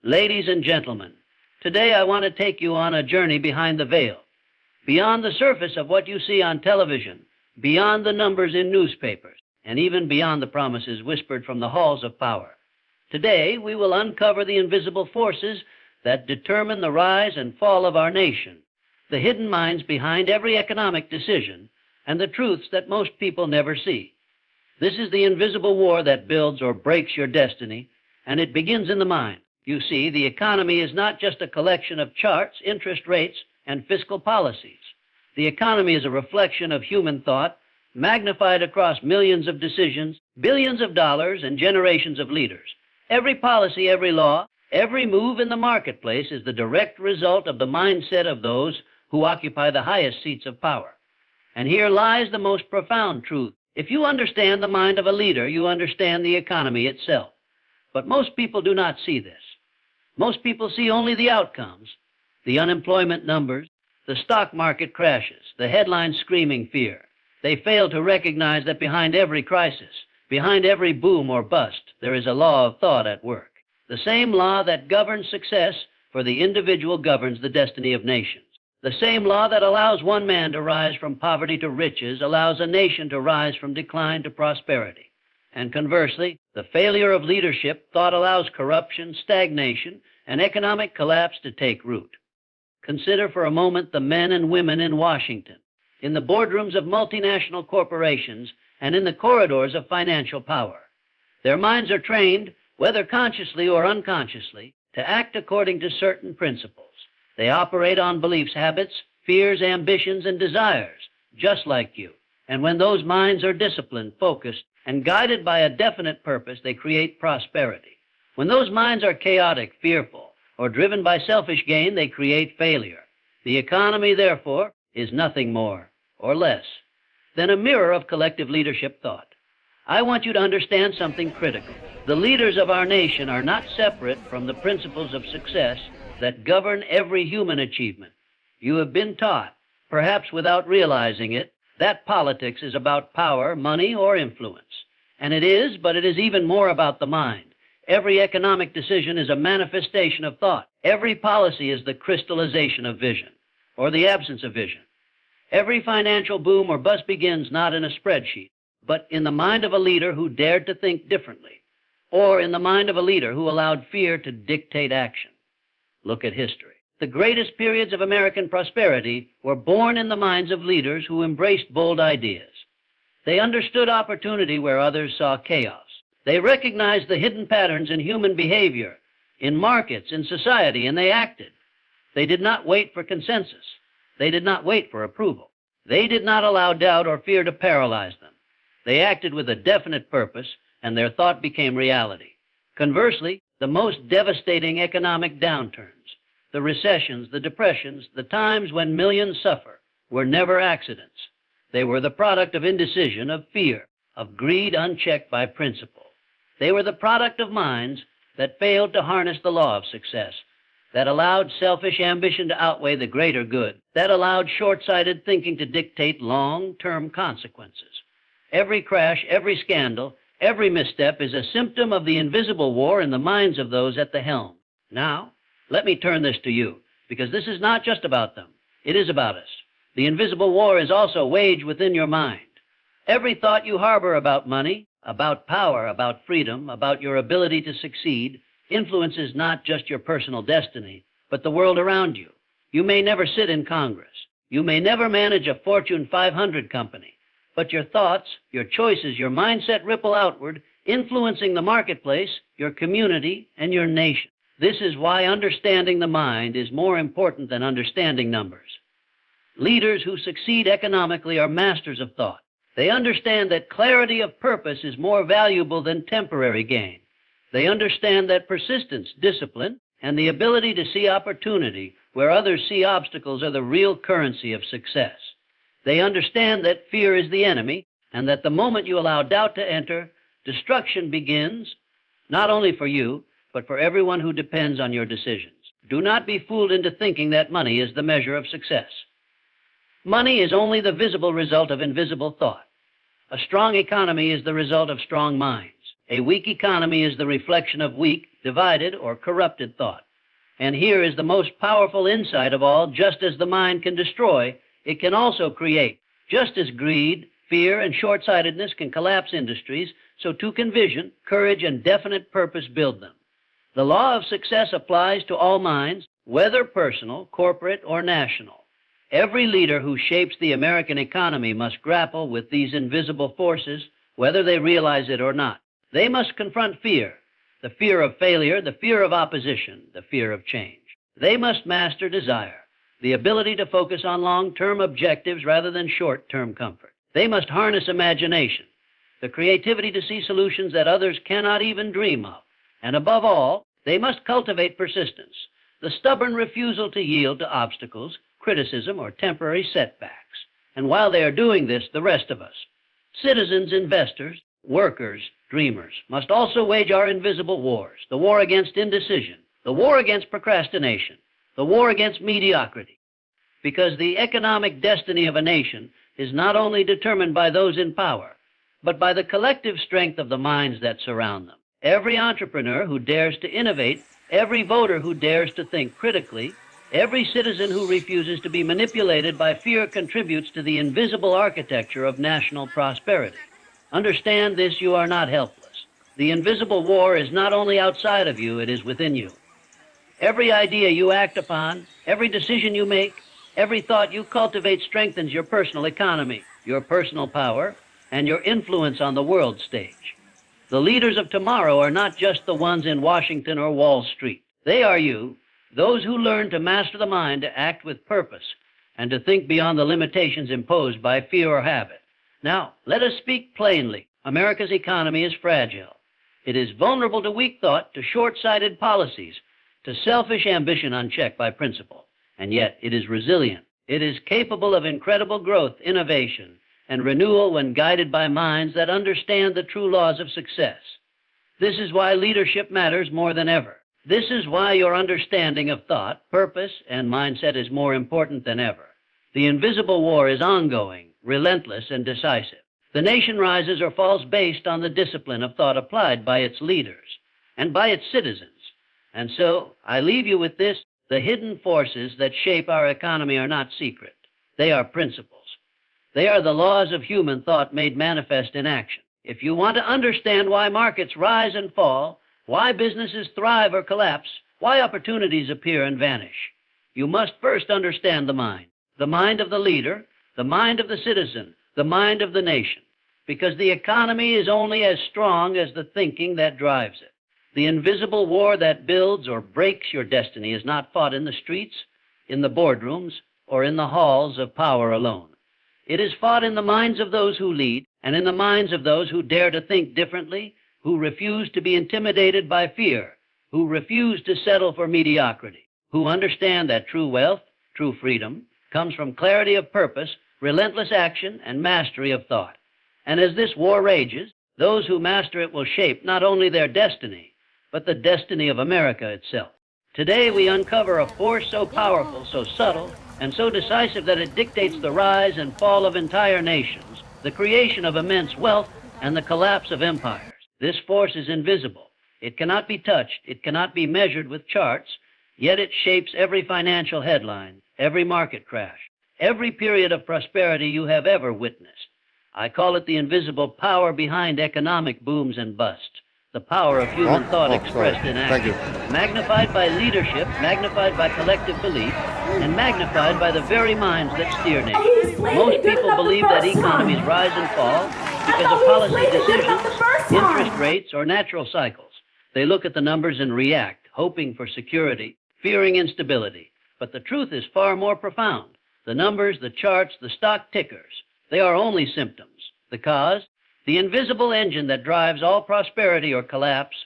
Ladies and gentlemen, today I want to take you on a journey behind the veil, beyond the surface of what you see on television, beyond the numbers in newspapers, and even beyond the promises whispered from the halls of power. Today, we will uncover the invisible forces that determine the rise and fall of our nation, the hidden minds behind every economic decision, and the truths that most people never see. This is the invisible war that builds or breaks your destiny, and it begins in the mind. You see, the economy is not just a collection of charts, interest rates, and fiscal policies. The economy is a reflection of human thought, magnified across millions of decisions, billions of dollars, and generations of leaders. Every policy, every law, every move in the marketplace is the direct result of the mindset of those who occupy the highest seats of power. And here lies the most profound truth. If you understand the mind of a leader, you understand the economy itself. But most people do not see this. Most people see only the outcomes, the unemployment numbers, the stock market crashes, the headlines screaming fear. They fail to recognize that behind every crisis, behind every boom or bust, there is a law of thought at work. The same law that governs success for the individual governs the destiny of nations. The same law that allows one man to rise from poverty to riches allows a nation to rise from decline to prosperity. And conversely, the failure of leadership thought allows corruption, stagnation, and economic collapse to take root. Consider for a moment the men and women in Washington, in the boardrooms of multinational corporations, and in the corridors of financial power. Their minds are trained, whether consciously or unconsciously, to act according to certain principles. They operate on beliefs, habits, fears, ambitions, and desires, just like you. And when those minds are disciplined, focused, and guided by a definite purpose, they create prosperity. When those minds are chaotic, fearful, or driven by selfish gain, they create failure. The economy, therefore, is nothing more or less than a mirror of collective leadership thought. I want you to understand something critical. The leaders of our nation are not separate from the principles of success that govern every human achievement. You have been taught, perhaps without realizing it, that politics is about power, money, or influence. And it is, but it is even more about the mind. Every economic decision is a manifestation of thought. Every policy is the crystallization of vision, or the absence of vision. Every financial boom or bust begins not in a spreadsheet, but in the mind of a leader who dared to think differently, or in the mind of a leader who allowed fear to dictate action. Look at history. The greatest periods of American prosperity were born in the minds of leaders who embraced bold ideas. They understood opportunity where others saw chaos. They recognized the hidden patterns in human behavior, in markets, in society, and they acted. They did not wait for consensus. They did not wait for approval. They did not allow doubt or fear to paralyze them. They acted with a definite purpose, and their thought became reality. Conversely, the most devastating economic downturns, the recessions, the depressions, the times when millions suffer, were never accidents. They were the product of indecision, of fear, of greed unchecked by principle. They were the product of minds that failed to harness the law of success, that allowed selfish ambition to outweigh the greater good, that allowed short-sighted thinking to dictate long-term consequences. Every crash, every scandal, every misstep is a symptom of the invisible war in the minds of those at the helm. Now, let me turn this to you, because this is not just about them. It is about us. The invisible war is also waged within your mind. Every thought you harbor about money, about power, about freedom, about your ability to succeed, influences not just your personal destiny, but the world around you. You may never sit in Congress. You may never manage a Fortune 500 company. But your thoughts, your choices, your mindset ripple outward, influencing the marketplace, your community, and your nation. This is why understanding the mind is more important than understanding numbers. Leaders who succeed economically are masters of thought. They understand that clarity of purpose is more valuable than temporary gain. They understand that persistence, discipline, and the ability to see opportunity where others see obstacles are the real currency of success. They understand that fear is the enemy, and that the moment you allow doubt to enter, destruction begins, not only for you, but for everyone who depends on your decisions. Do not be fooled into thinking that money is the measure of success. Money is only the visible result of invisible thought. A strong economy is the result of strong minds. A weak economy is the reflection of weak, divided, or corrupted thought. And here is the most powerful insight of all: just as the mind can destroy, it can also create. Just as greed, fear, and short-sightedness can collapse industries, so too can vision, courage, and definite purpose build them. The law of success applies to all minds, whether personal, corporate, or national. Every leader who shapes the American economy must grapple with these invisible forces, whether they realize it or not. They must confront fear, the fear of failure, the fear of opposition, the fear of change. They must master desire, the ability to focus on long-term objectives rather than short-term comfort. They must harness imagination, the creativity to see solutions that others cannot even dream of. And above all, they must cultivate persistence, the stubborn refusal to yield to obstacles, criticism, or temporary setbacks. And while they are doing this, the rest of us, citizens, investors, workers, dreamers, must also wage our invisible wars: the war against indecision, the war against procrastination, the war against mediocrity. Because the economic destiny of a nation is not only determined by those in power, but by the collective strength of the minds that surround them. Every entrepreneur who dares to innovate, every voter who dares to think critically, every citizen who refuses to be manipulated by fear contributes to the invisible architecture of national prosperity. Understand this: you are not helpless. The invisible war is not only outside of you, it is within you. Every idea you act upon, every decision you make, every thought you cultivate strengthens your personal economy, your personal power, and your influence on the world stage. The leaders of tomorrow are not just the ones in Washington or Wall Street. They are you, those who learn to master the mind, to act with purpose, and to think beyond the limitations imposed by fear or habit. Now, let us speak plainly. America's economy is fragile. It is vulnerable to weak thought, to short-sighted policies, to selfish ambition unchecked by principle. And yet it is resilient. It is capable of incredible growth, innovation, and renewal when guided by minds that understand the true laws of success. This is why leadership matters more than ever. This is why your understanding of thought, purpose, and mindset is more important than ever. The invisible war is ongoing, relentless, and decisive. The nation rises or falls based on the discipline of thought applied by its leaders and by its citizens. And so, I leave you with this: the hidden forces that shape our economy are not secret. They are principles. They are the laws of human thought made manifest in action. If you want to understand why markets rise and fall, why businesses thrive or collapse, why opportunities appear and vanish, you must first understand the mind of the leader, the mind of the citizen, the mind of the nation, because the economy is only as strong as the thinking that drives it. The invisible war that builds or breaks your destiny is not fought in the streets, in the boardrooms, or in the halls of power alone. It is fought in the minds of those who lead, and in the minds of those who dare to think differently, who refuse to be intimidated by fear, who refuse to settle for mediocrity, who understand that true wealth, true freedom, comes from clarity of purpose, relentless action, and mastery of thought. And as this war rages, those who master it will shape not only their destiny, but the destiny of America itself. Today we uncover a force so powerful, so subtle, and so decisive that it dictates the rise and fall of entire nations, the creation of immense wealth, and the collapse of empires. This force is invisible. It cannot be touched. It cannot be measured with charts, yet it shapes every financial headline, every market crash, every period of prosperity you have ever witnessed. I call it the invisible power behind economic booms and busts. The power of human thought expressed in action, magnified by leadership, magnified by collective belief, and magnified by the very minds that steer nations. Most people believe that economies rise and fall because of policy decisions, interest rates, or natural cycles. They look at the numbers and react, hoping for security, fearing instability. But the truth is far more profound. The numbers, the charts, the stock tickers, they are only symptoms. The cause? The invisible engine that drives all prosperity or collapse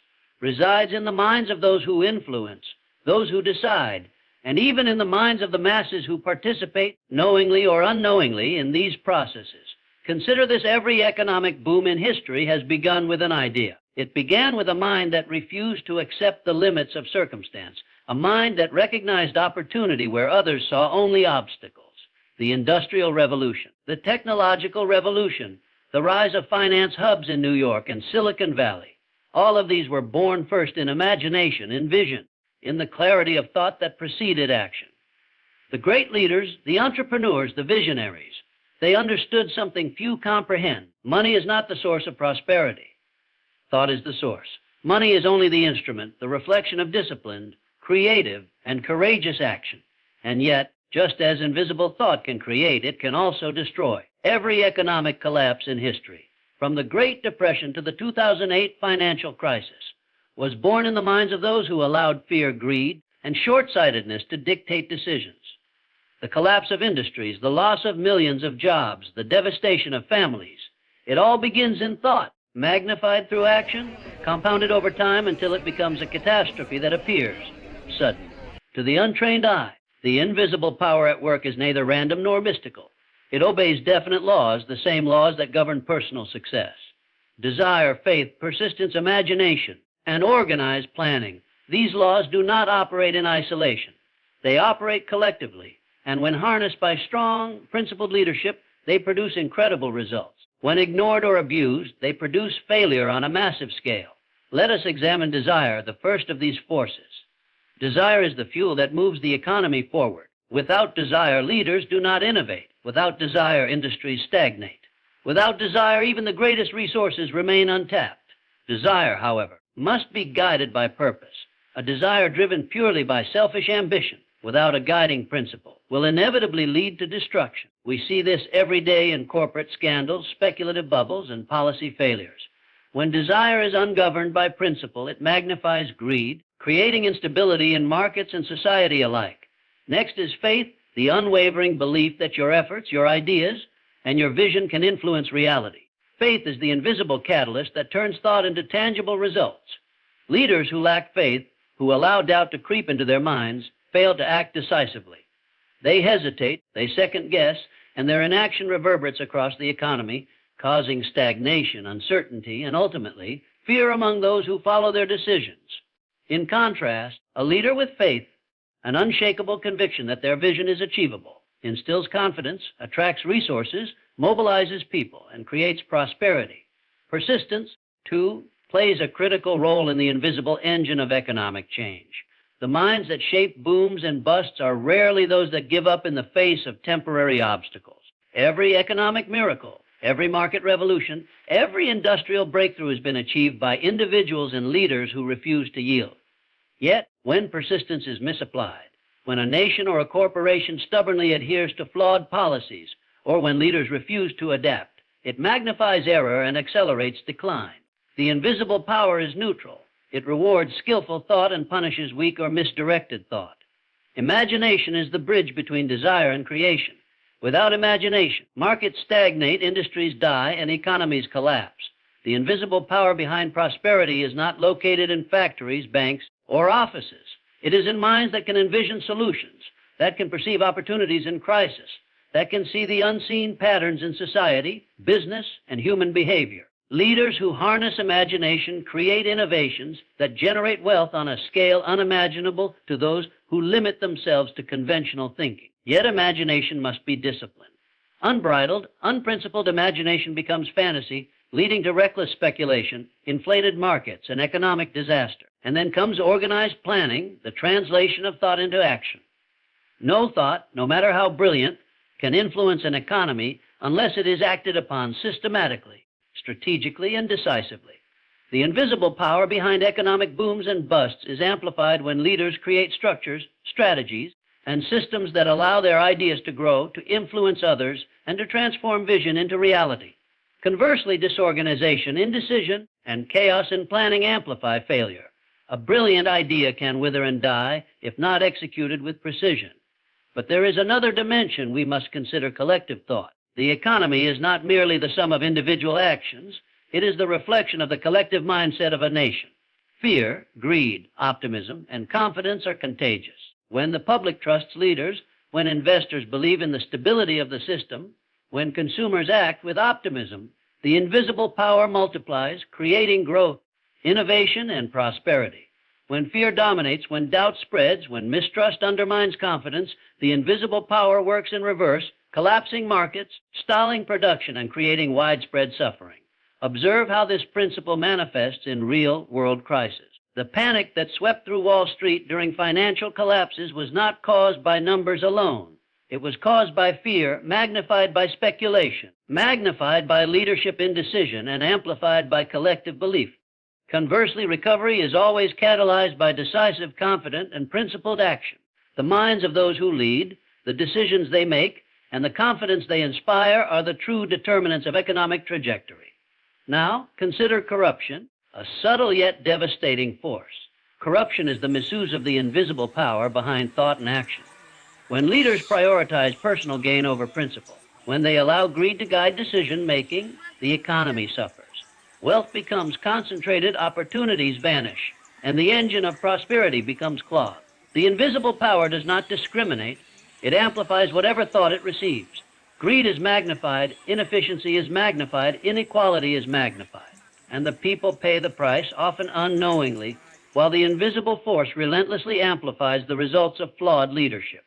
resides in the minds of those who influence, those who decide, and even in the minds of the masses who participate, knowingly or unknowingly, in these processes. Consider this: every economic boom in history has begun with an idea. It began with a mind that refused to accept the limits of circumstance, a mind that recognized opportunity where others saw only obstacles. The Industrial Revolution, the Technological Revolution, the rise of finance hubs in New York and Silicon Valley, All of these were born first in imagination, in vision, in the clarity of thought that preceded action. The great leaders, the entrepreneurs, the visionaries, they understood something few comprehend. Money is not the source of prosperity. Thought is the source. Money is only the instrument, the reflection of disciplined, creative, and courageous action. And yet, just as invisible thought can create, it can also destroy. Every economic collapse in history, from the Great Depression to the 2008 financial crisis, was born in the minds of those who allowed fear, greed, and short-sightedness to dictate decisions. The collapse of industries, the loss of millions of jobs, the devastation of families, it all begins in thought, magnified through action, compounded over time until it becomes a catastrophe that appears sudden. To the untrained eye, the invisible power at work is neither random nor mystical. It obeys definite laws, the same laws that govern personal success. Desire, faith, persistence, imagination, and organized planning. These laws do not operate in isolation. They operate collectively, and when harnessed by strong, principled leadership, they produce incredible results. When ignored or abused, they produce failure on a massive scale. Let us examine desire, the first of these forces. Desire is the fuel that moves the economy forward. Without desire, leaders do not innovate. Without desire, industries stagnate. Without desire, even the greatest resources remain untapped. Desire, however, must be guided by purpose. A desire driven purely by selfish ambition, without a guiding principle, will inevitably lead to destruction. We see this every day in corporate scandals, speculative bubbles, and policy failures. When desire is ungoverned by principle, it magnifies greed, creating instability in markets and society alike. Next is faith, the unwavering belief that your efforts, your ideas, and your vision can influence reality. Faith is the invisible catalyst that turns thought into tangible results. Leaders who lack faith, who allow doubt to creep into their minds, fail to act decisively. They hesitate, they second-guess, and their inaction reverberates across the economy, causing stagnation, uncertainty, and ultimately, fear among those who follow their decisions. In contrast, a leader with faith, an unshakable conviction that their vision is achievable, instills confidence, attracts resources, mobilizes people, and creates prosperity. Persistence, too, plays a critical role in the invisible engine of economic change. The minds that shape booms and busts are rarely those that give up in the face of temporary obstacles. Every economic miracle, every market revolution, every industrial breakthrough has been achieved by individuals and leaders who refuse to yield. Yet, when persistence is misapplied, when a nation or a corporation stubbornly adheres to flawed policies, or when leaders refuse to adapt, it magnifies error and accelerates decline. The invisible power is neutral. It rewards skillful thought and punishes weak or misdirected thought. Imagination is the bridge between desire and creation. Without imagination, markets stagnate, industries die, and economies collapse. The invisible power behind prosperity is not located in factories, banks, or offices. It is in minds that can envision solutions, that can perceive opportunities in crisis, that can see the unseen patterns in society, business, and human behavior. Leaders who harness imagination create innovations that generate wealth on a scale unimaginable to those who limit themselves to conventional thinking. Yet imagination must be disciplined. Unbridled, unprincipled imagination becomes fantasy, leading to reckless speculation, inflated markets, and economic disaster. And then comes organized planning, the translation of thought into action. No thought, no matter how brilliant, can influence an economy unless it is acted upon systematically, strategically, and decisively. The invisible power behind economic booms and busts is amplified when leaders create structures, strategies, and systems that allow their ideas to grow, to influence others, and to transform vision into reality. Conversely, disorganization, indecision, and chaos in planning amplify failure. A brilliant idea can wither and die if not executed with precision. But there is another dimension we must consider: collective thought. The economy is not merely the sum of individual actions. It is the reflection of the collective mindset of a nation. Fear, greed, optimism, and confidence are contagious. When the public trusts leaders, when investors believe in the stability of the system, when consumers act with optimism, the invisible power multiplies, creating growth, innovation, and prosperity. When fear dominates, when doubt spreads, when mistrust undermines confidence, the invisible power works in reverse, collapsing markets, stalling production, and creating widespread suffering. Observe how this principle manifests in real world crises. The panic that swept through Wall Street during financial collapses was not caused by numbers alone. It was caused by fear, magnified by speculation, magnified by leadership indecision, and amplified by collective belief. Conversely, recovery is always catalyzed by decisive, confident, and principled action. The minds of those who lead, the decisions they make, and the confidence they inspire are the true determinants of economic trajectory. Now, consider corruption, a subtle yet devastating force. Corruption is the misuse of the invisible power behind thought and action. When leaders prioritize personal gain over principle, when they allow greed to guide decision-making, the economy suffers. Wealth becomes concentrated, opportunities vanish, and the engine of prosperity becomes clogged. The invisible power does not discriminate. It amplifies whatever thought it receives. Greed is magnified, inefficiency is magnified, inequality is magnified. And the people pay the price, often unknowingly, while the invisible force relentlessly amplifies the results of flawed leadership.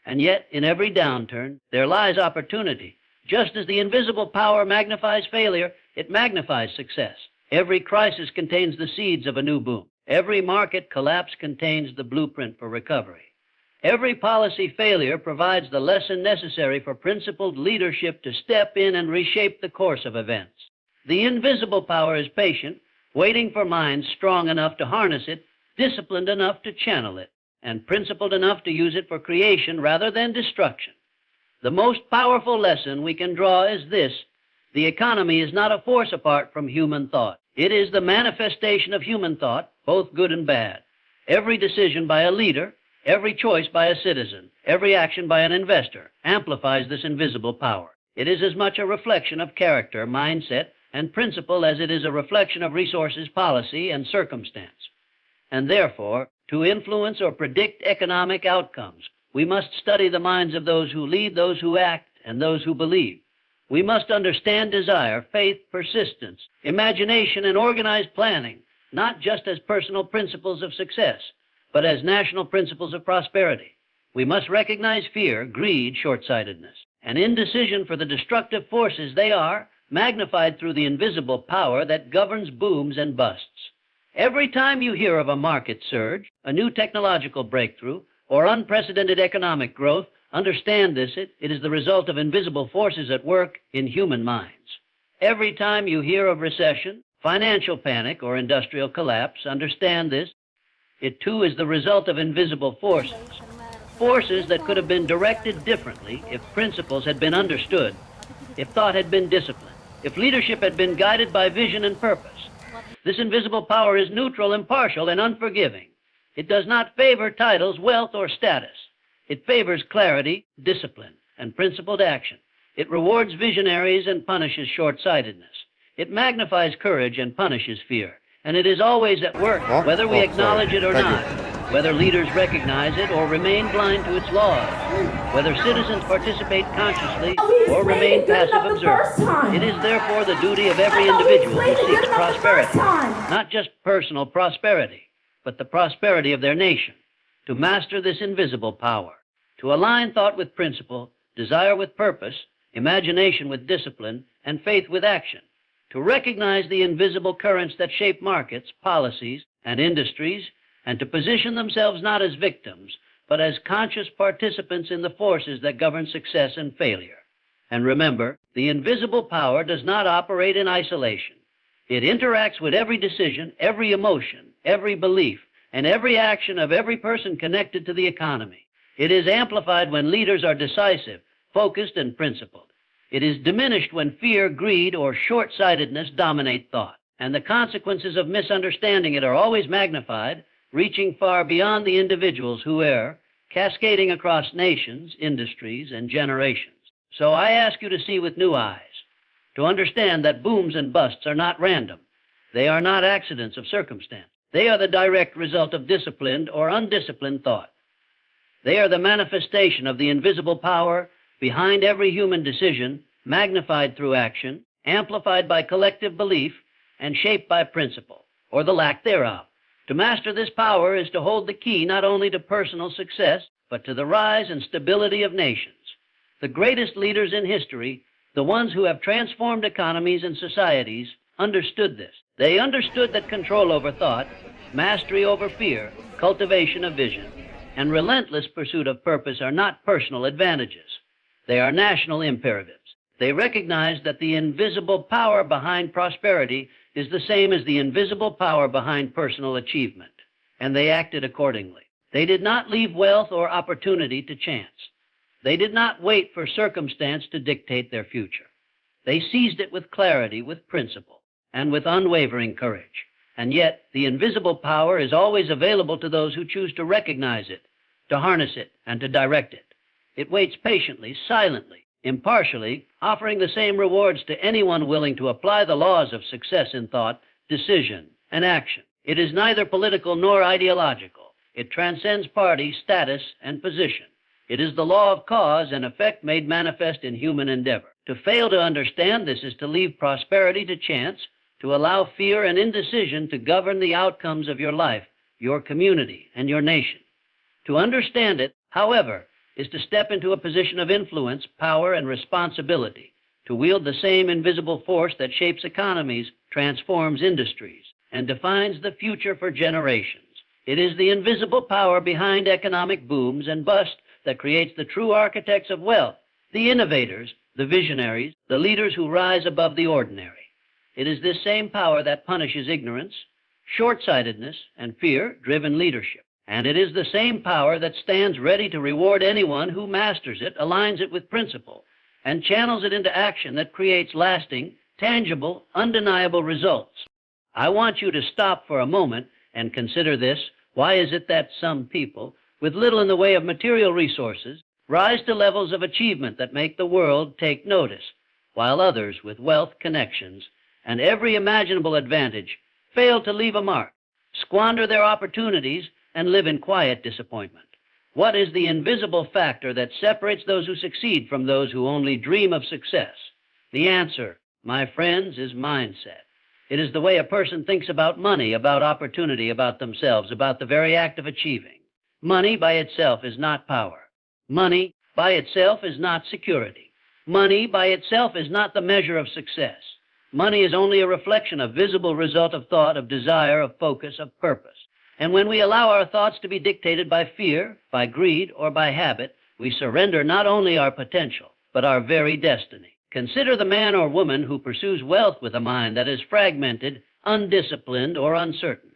And yet, in every downturn, there lies opportunity. Just as the invisible power magnifies failure, it magnifies success. Every crisis contains the seeds of a new boom. Every market collapse contains the blueprint for recovery. Every policy failure provides the lesson necessary for principled leadership to step in and reshape the course of events. The invisible power is patient, waiting for minds strong enough to harness it, disciplined enough to channel it, and principled enough to use it for creation rather than destruction. The most powerful lesson we can draw is this: the economy is not a force apart from human thought. It is the manifestation of human thought, both good and bad. Every decision by a leader, every choice by a citizen, every action by an investor amplifies this invisible power. It is as much a reflection of character, mindset, and principle as it is a reflection of resources, policy, and circumstance. And therefore, to influence or predict economic outcomes, we must study the minds of those who lead, those who act, and those who believe. We must understand desire, faith, persistence, imagination, and organized planning, not just as personal principles of success, but as national principles of prosperity. We must recognize fear, greed, short-sightedness, and indecision for the destructive forces they are, magnified through the invisible power that governs booms and busts. Every time you hear of a market surge, a new technological breakthrough, or unprecedented economic growth, understand this: it is the result of invisible forces at work in human minds. Every time you hear of recession, financial panic, or industrial collapse, understand this: it too is the result of invisible forces. Forces that could have been directed differently if principles had been understood, if thought had been disciplined, if leadership had been guided by vision and purpose. This invisible power is neutral, impartial, and unforgiving. It does not favor titles, wealth, or status. It favors clarity, discipline, and principled action. It rewards visionaries and punishes short-sightedness. It magnifies courage and punishes fear. And it is always at work, whether we acknowledge it or not, whether leaders recognize it or remain blind to its laws, whether citizens participate consciously or remain passive observers. It is therefore the duty of every individual who seeks prosperity, not just personal prosperity, but the prosperity of their nation, to master this invisible power, to align thought with principle, desire with purpose, imagination with discipline, and faith with action, to recognize the invisible currents that shape markets, policies, and industries, and to position themselves not as victims, but as conscious participants in the forces that govern success and failure. And remember, the invisible power does not operate in isolation. It interacts with every decision, every emotion, every belief, and every action of every person connected to the economy. It is amplified when leaders are decisive, focused, and principled. It is diminished when fear, greed, or short-sightedness dominate thought. And the consequences of misunderstanding it are always magnified, reaching far beyond the individuals who err, cascading across nations, industries, and generations. So I ask you to see with new eyes, to understand that booms and busts are not random. They are not accidents of circumstance. They are the direct result of disciplined or undisciplined thought. They are the manifestation of the invisible power behind every human decision, magnified through action, amplified by collective belief, and shaped by principle, or the lack thereof. To master this power is to hold the key not only to personal success, but to the rise and stability of nations. The greatest leaders in history, the ones who have transformed economies and societies, understood this. They understood that control over thought, mastery over fear, cultivation of vision, and relentless pursuit of purpose are not personal advantages. They are national imperatives. They recognized that the invisible power behind prosperity is the same as the invisible power behind personal achievement, and they acted accordingly. They did not leave wealth or opportunity to chance. They did not wait for circumstance to dictate their future. They seized it with clarity, with principle, and with unwavering courage. And yet, the invisible power is always available to those who choose to recognize it, to harness it, and to direct it. It waits patiently, silently, impartially, offering the same rewards to anyone willing to apply the laws of success in thought, decision, and action. It is neither political nor ideological. It transcends party, status, and position. It is the law of cause and effect made manifest in human endeavor. To fail to understand this is to leave prosperity to chance, to allow fear and indecision to govern the outcomes of your life, your community, and your nation. To understand it, however, is to step into a position of influence, power, and responsibility, to wield the same invisible force that shapes economies, transforms industries, and defines the future for generations. It is the invisible power behind economic booms and busts that creates the true architects of wealth, the innovators, the visionaries, the leaders who rise above the ordinary. It is this same power that punishes ignorance, short-sightedness, and fear-driven leadership. And it is the same power that stands ready to reward anyone who masters it, aligns it with principle, and channels it into action that creates lasting, tangible, undeniable results. I want you to stop for a moment and consider this. Why is it that some people, with little in the way of material resources, rise to levels of achievement that make the world take notice, while others with wealth, connections, and every imaginable advantage fail to leave a mark, squander their opportunities, and live in quiet disappointment? What is the invisible factor that separates those who succeed from those who only dream of success? The answer, my friends, is mindset. It is the way a person thinks about money, about opportunity, about themselves, about the very act of achieving. Money by itself is not power. Money by itself is not security. Money by itself is not the measure of success. Money is only a reflection, a visible result of thought, of desire, of focus, of purpose. And when we allow our thoughts to be dictated by fear, by greed, or by habit, we surrender not only our potential, but our very destiny. Consider the man or woman who pursues wealth with a mind that is fragmented, undisciplined, or uncertain.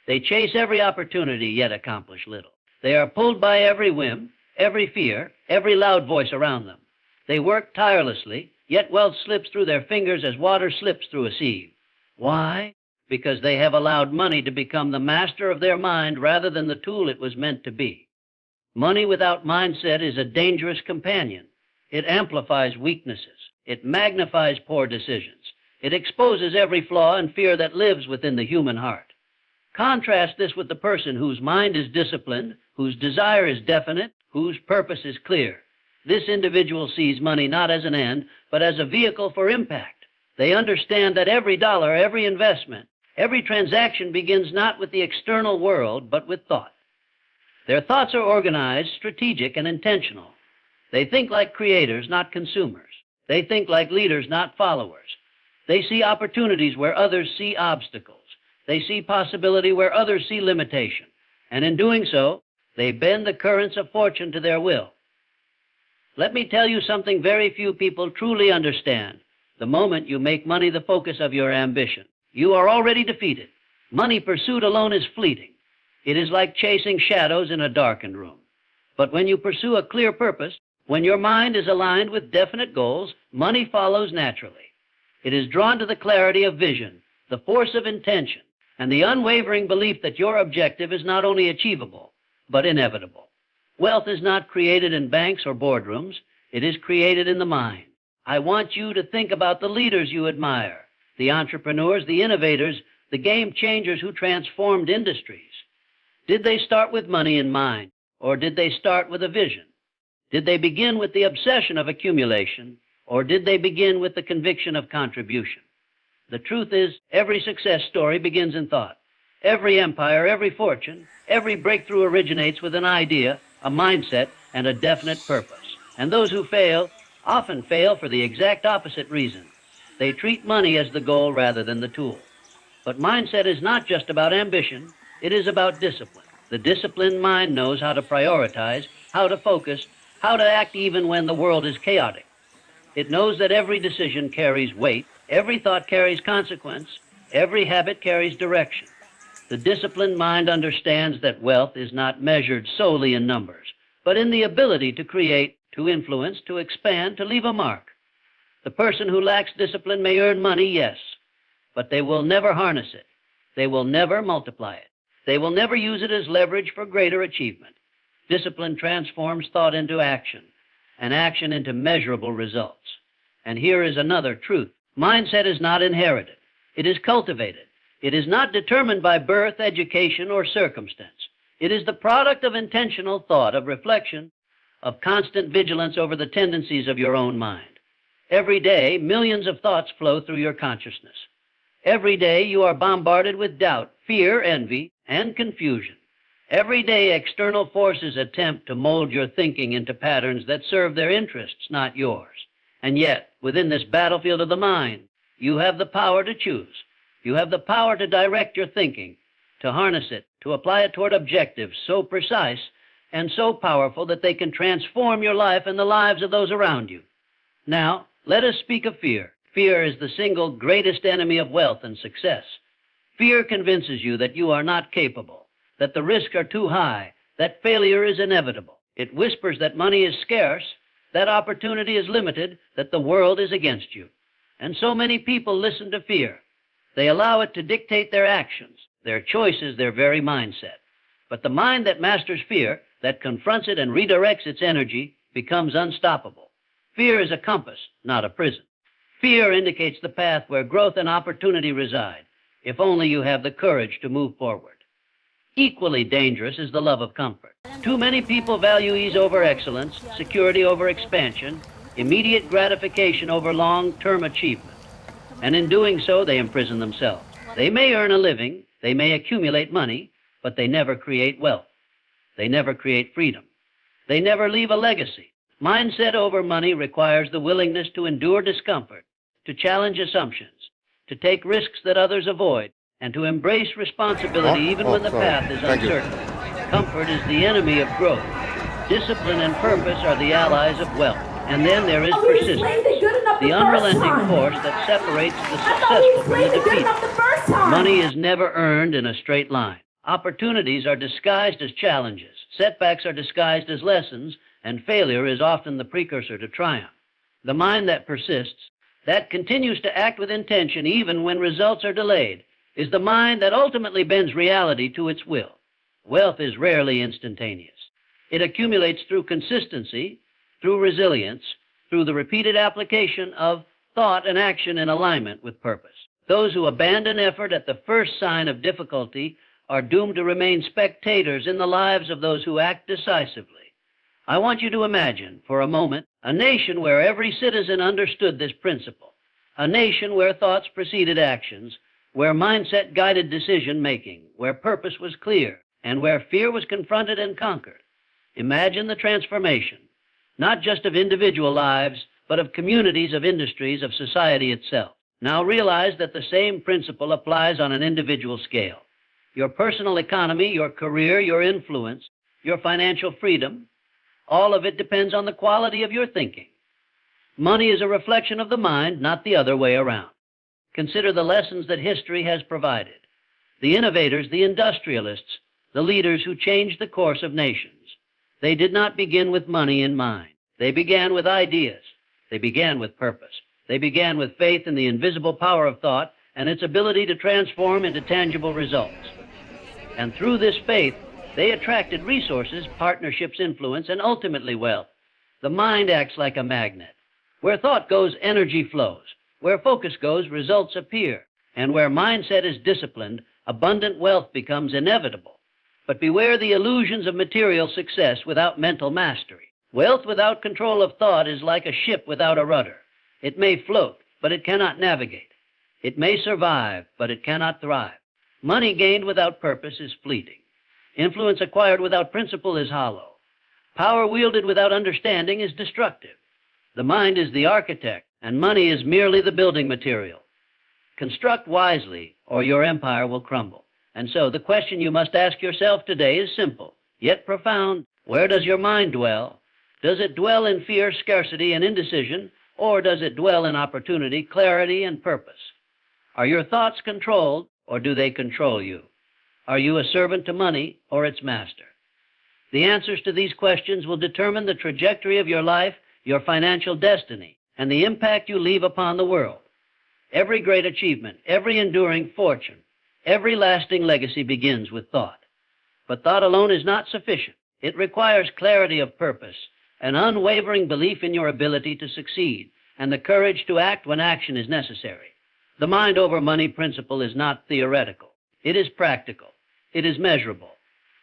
They chase every opportunity, yet accomplish little. They are pulled by every whim, every fear, every loud voice around them. They work tirelessly, yet wealth slips through their fingers as water slips through a sieve. Why? Because they have allowed money to become the master of their mind rather than the tool it was meant to be. Money without mindset is a dangerous companion. It amplifies weaknesses. It magnifies poor decisions. It exposes every flaw and fear that lives within the human heart. Contrast this with the person whose mind is disciplined, whose desire is definite, whose purpose is clear. This individual sees money not as an end, but as a vehicle for impact. They understand that every dollar, every investment, every transaction begins not with the external world, but with thought. Their thoughts are organized, strategic, and intentional. They think like creators, not consumers. They think like leaders, not followers. They see opportunities where others see obstacles. They see possibility where others see limitation. And in doing so, they bend the currents of fortune to their will. Let me tell you something very few people truly understand. The moment you make money the focus of your ambition, you are already defeated. Money pursued alone is fleeting. It is like chasing shadows in a darkened room. But when you pursue a clear purpose, when your mind is aligned with definite goals, money follows naturally. It is drawn to the clarity of vision, the force of intention, and the unwavering belief that your objective is not only achievable, but inevitable. Wealth is not created in banks or boardrooms. It is created in the mind. I want you to think about the leaders you admire, the entrepreneurs, the innovators, the game changers who transformed industries. Did they start with money in mind, or did they start with a vision? Did they begin with the obsession of accumulation, or did they begin with the conviction of contribution? The truth is, every success story begins in thought. Every empire, every fortune, every breakthrough originates with an idea, a mindset, and a definite purpose. And those who fail often fail for the exact opposite reason. They treat money as the goal rather than the tool. But mindset is not just about ambition, it is about discipline. The disciplined mind knows how to prioritize, how to focus, how to act even when the world is chaotic. It knows that every decision carries weight, every thought carries consequence, every habit carries direction. The disciplined mind understands that wealth is not measured solely in numbers, but in the ability to create, to influence, to expand, to leave a mark. The person who lacks discipline may earn money, yes, but they will never harness it. They will never multiply it. They will never use it as leverage for greater achievement. Discipline transforms thought into action, and action into measurable results. And here is another truth. Mindset is not inherited. It is cultivated. It is not determined by birth, education, or circumstance. It is the product of intentional thought, of reflection, of constant vigilance over the tendencies of your own mind. Every day, millions of thoughts flow through your consciousness. Every day, you are bombarded with doubt, fear, envy, and confusion. Every day, external forces attempt to mold your thinking into patterns that serve their interests, not yours. And yet, within this battlefield of the mind, you have the power to choose. You have the power to direct your thinking, to harness it, to apply it toward objectives so precise and so powerful that they can transform your life and the lives of those around you. Now, let us speak of fear. Fear is the single greatest enemy of wealth and success. Fear convinces you that you are not capable, that the risks are too high, that failure is inevitable. It whispers that money is scarce, that opportunity is limited, that the world is against you. And so many people listen to fear. They allow it to dictate their actions, their choices, their very mindset. But the mind that masters fear, that confronts it and redirects its energy, becomes unstoppable. Fear is a compass, not a prison. Fear indicates the path where growth and opportunity reside, if only you have the courage to move forward. Equally dangerous is the love of comfort. Too many people value ease over excellence, security over expansion, immediate gratification over long-term achievement. And in doing so, they imprison themselves. They may earn a living, they may accumulate money, but they never create wealth. They never create freedom. They never leave a legacy. Mindset over money requires the willingness to endure discomfort, to challenge assumptions, to take risks that others avoid, and to embrace responsibility even when the path is uncertain. Comfort is the enemy of growth. Discipline and purpose are the allies of wealth. And then there is persistence, the unrelenting force that separates the successful from the defeated. Money is never earned in a straight line. Opportunities are disguised as challenges. Setbacks are disguised as lessons, and failure is often the precursor to triumph. The mind that persists, that continues to act with intention even when results are delayed, is the mind that ultimately bends reality to its will. Wealth is rarely instantaneous. It accumulates through consistency, through resilience, through the repeated application of thought and action in alignment with purpose. Those who abandon effort at the first sign of difficulty are doomed to remain spectators in the lives of those who act decisively. I want you to imagine, for a moment, a nation where every citizen understood this principle, a nation where thoughts preceded actions, where mindset guided decision-making, where purpose was clear, and where fear was confronted and conquered. Imagine the transformation, not just of individual lives, but of communities, of industries, of society itself. Now realize that the same principle applies on an individual scale. Your personal economy, your career, your influence, your financial freedom, all of it depends on the quality of your thinking. Money is a reflection of the mind, not the other way around. Consider the lessons that history has provided. The innovators, the industrialists, the leaders who changed the course of nations. They did not begin with money in mind. They began with ideas. They began with purpose. They began with faith in the invisible power of thought and its ability to transform into tangible results. And through this faith, they attracted resources, partnerships, influence, and ultimately wealth. The mind acts like a magnet. Where thought goes, energy flows. Where focus goes, results appear. And where mindset is disciplined, abundant wealth becomes inevitable. But beware the illusions of material success without mental mastery. Wealth without control of thought is like a ship without a rudder. It may float, but it cannot navigate. It may survive, but it cannot thrive. Money gained without purpose is fleeting. Influence acquired without principle is hollow. Power wielded without understanding is destructive. The mind is the architect, and money is merely the building material. Construct wisely, or your empire will crumble. And so the question you must ask yourself today is simple, yet profound. Where does your mind dwell? Does it dwell in fear, scarcity, and indecision, or does it dwell in opportunity, clarity, and purpose? Are your thoughts controlled, or do they control you? Are you a servant to money or its master? The answers to these questions will determine the trajectory of your life, your financial destiny, and the impact you leave upon the world. Every great achievement, every enduring fortune, every lasting legacy begins with thought. But thought alone is not sufficient. It requires clarity of purpose, an unwavering belief in your ability to succeed, and the courage to act when action is necessary. The mind over money principle is not theoretical. It is practical. It is measurable.